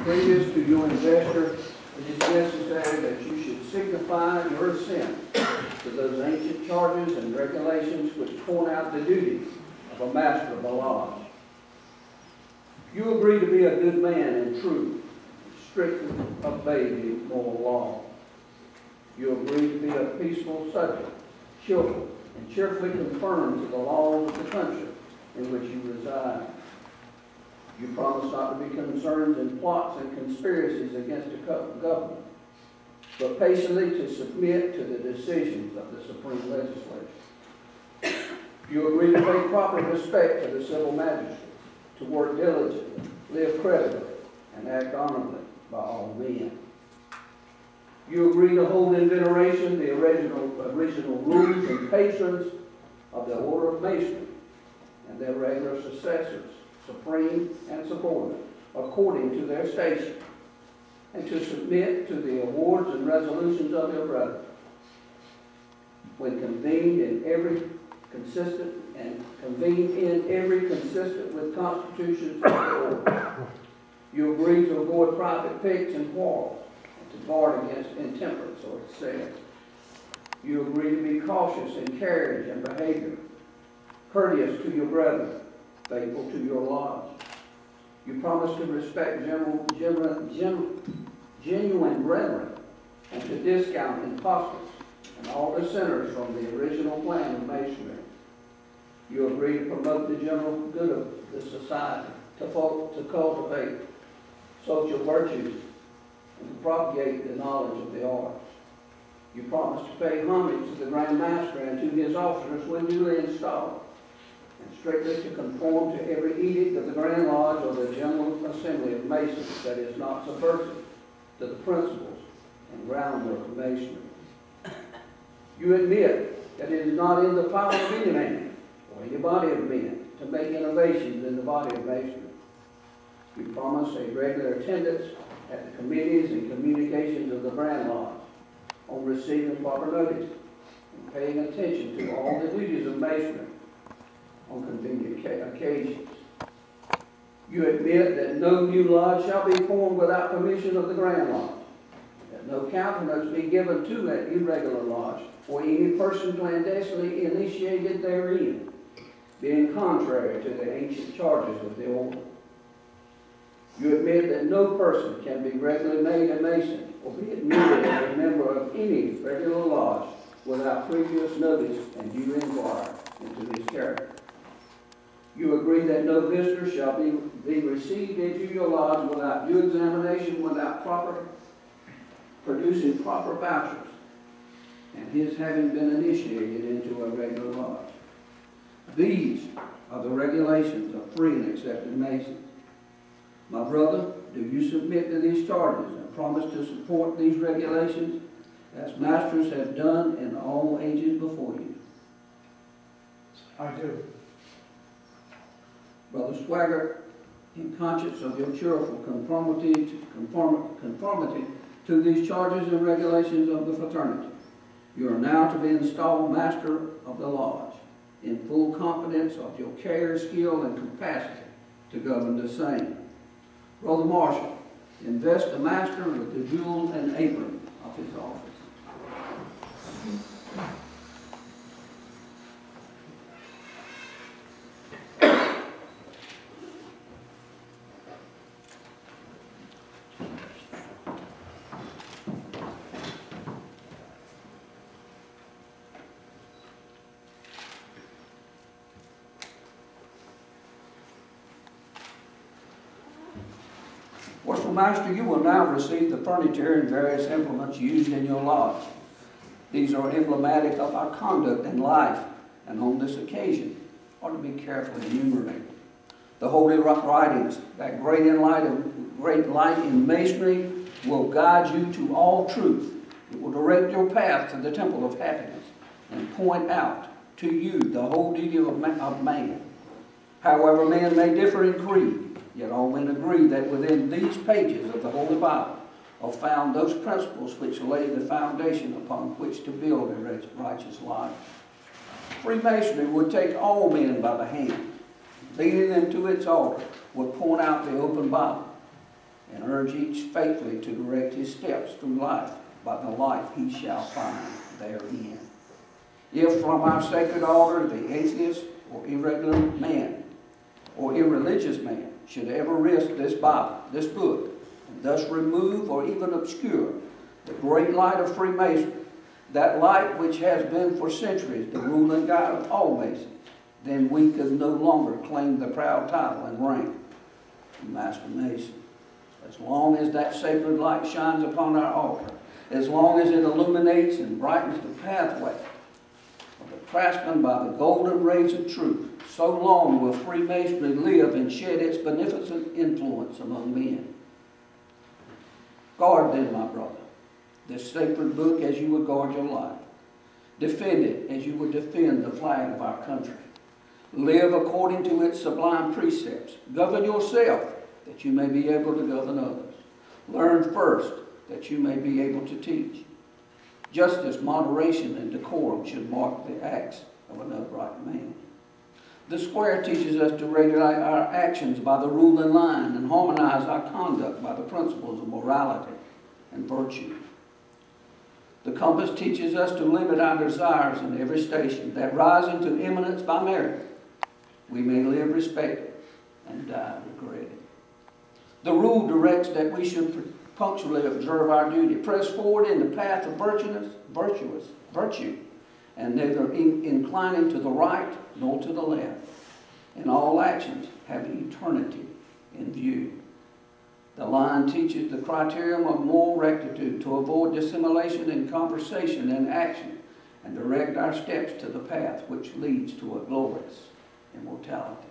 agree this to your investor, it is necessary that you should signify your assent to those ancient charges and regulations which point out the duties of a master of the lodge. You agree to be a good man and true, strictly obey the moral law. You agree to be a peaceful subject, chill, and cheerfully conform to the laws of the country in which you reside. You promise not to be concerned in plots and conspiracies against the government, but patiently to submit to the decisions of the Supreme Legislature. You agree to pay proper respect to the civil magistrate, to work diligently, live creditably, and act honorably by all men. You agree to hold in veneration the original rules and patrons of the Order of Masonry and their regular successors, supreme and subordinate, according to their station, and to submit to the awards and resolutions of their brethren. When convened in every consistent with constitutions of the order. You agree to avoid private picks and quarrels, and to guard against intemperance or excess. You agree to be cautious in carriage and behavior, courteous to your brethren, faithful to your lodge. You promise to respect genuine brethren, and to discount impostors and all dissenters from the original plan of masonry. You agree to promote the general good of the society, to cultivate social virtues, and to propagate the knowledge of the arts. You promise to pay homage to the Grand Master and to his officers when duly installed, and strictly to conform to every edict of the Grand Lodge or the General Assembly of Masons that is not subversive to the principles and groundwork of masonry. You admit that it is not in the power of any man or any body of men to make innovations in the body of masonry. You promise a regular attendance at the committees and communications of the Grand Lodge, on receiving proper notice and paying attention to all the duties of masonry on convenient occasions. You admit that no new lodge shall be formed without permission of the Grand Lodge, that no countenance be given to that irregular lodge or any person clandestinely initiated therein, being contrary to the ancient charges of the order. You admit that no person can be regularly made a Mason or be admitted as a member of any regular lodge without previous notice and due inquiry into his character. You agree that no visitor shall be received into your lodge without due examination, without producing proper vouchers, and his having been initiated into a regular lodge. These are the regulations of free and accepted Masons. My brother, do you submit to these charges and promise to support these regulations as masters have done in all ages before you? I do. Brother Swaggart, in conscience of your cheerful conformity to these charges and regulations of the fraternity, you are now to be installed master of the lodge, in full confidence of your care, skill, and capacity to govern the same. Brother Marshall, invest the master with the jewels and apron of his office. Worshipful Master, you will now receive the furniture and various implements used in your lodge. These are emblematic of our conduct and life, and on this occasion are to be carefully enumerated. The holy writings, that great light in masonry, will guide you to all truth. It will direct your path to the temple of happiness and point out to you the whole duty of man. However, men may differ in creed, yet all men agree that within these pages of the Holy Bible are found those principles which lay the foundation upon which to build a righteous life. Freemasonry would take all men by the hand, leading them to its altar, would point out the open Bible, and urge each faithfully to direct his steps through life by the life he shall find therein. If from our sacred altar the atheist or irregular man or irreligious man should ever risk this Bible, this book, and thus remove or even obscure the great light of Freemasonry, that light which has been for centuries the rule and guide of all Masons, then we could no longer claim the proud title and rank of Master Mason. As long as that sacred light shines upon our altar, as long as it illuminates and brightens the pathway of the craftsman by the golden rays of truth, so long will Freemasonry live and shed its beneficent influence among men. Guard then, my brother, this sacred book as you would guard your life. Defend it as you would defend the flag of our country. Live according to its sublime precepts. Govern yourself that you may be able to govern others. Learn first that you may be able to teach. Justice, moderation, and decorum should mark the acts of an upright man. The square teaches us to regulate our actions by the rule and line and harmonize our conduct by the principles of morality and virtue. The compass teaches us to limit our desires in every station, that rising to eminence by merit, we may live respected and die regretted. The rule directs that we should punctually observe our duty, press forward in the path of virtue, and neither inclining to the right nor to the left. In all actions, have eternity in view. The line teaches the criterion of moral rectitude to avoid dissimulation in conversation and action, and direct our steps to the path which leads to a glorious immortality.